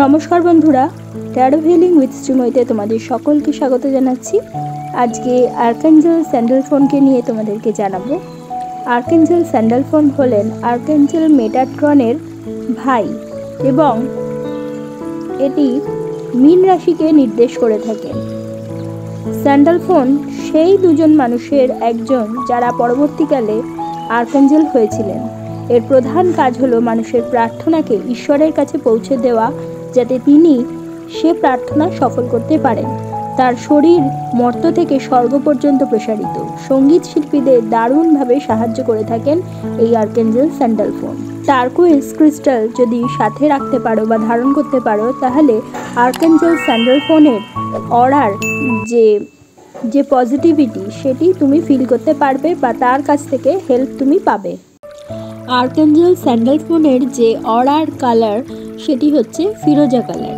নমস্কার বন্ধুরা, taro healing with শ্রীময়ীতে তোমাদের সকলকে স্বাগত জানাচ্ছি। আজকে আর্কাঞ্জেল স্যান্ডেলফোনকে নিয়ে তোমাদেরকে জানাবো। আর্কাঞ্জেল স্যান্ডেলফোন হলেন আর্কাঞ্জেল মেটাট্রনের ভাই এবং এটি মীন রাশিকে নির্দেশ করে থাকেন। স্যান্ডেলফোন সেই দুজন মানুষের একজন যারা পরবর্তীকালে আর্কাঞ্জেল হয়েছিলেন। এর প্রধান কাজ হলো মানুষের প্রার্থনাকে ঈশ্বরের কাছে পৌঁছে দেওয়া, যাতে তিনি সে প্রার্থনা সফল করতে পারেন। তার শরীর মর্ত্য থেকে স্বর্গ পর্যন্ত প্রসারিত। সঙ্গীত শিল্পীদের দারুণভাবে সাহায্য করে থাকেন এই আর্কাঞ্জেল স্যান্ডেলফোন। টার্কোয়েজ ক্রিস্টাল যদি সাথে রাখতে পারো বা ধারণ করতে পারো, তাহলে আর্কাঞ্জেল স্যান্ডেলফোনের অরার যে পজিটিভিটি সেটি তুমি ফিল করতে পারবে বা তার কাছ থেকে হেল্প তুমি পাবে। আর্কাঞ্জেল স্যান্ডেলফোনের যে অরার কালার সেটি হচ্ছে ফিরোজা কালার।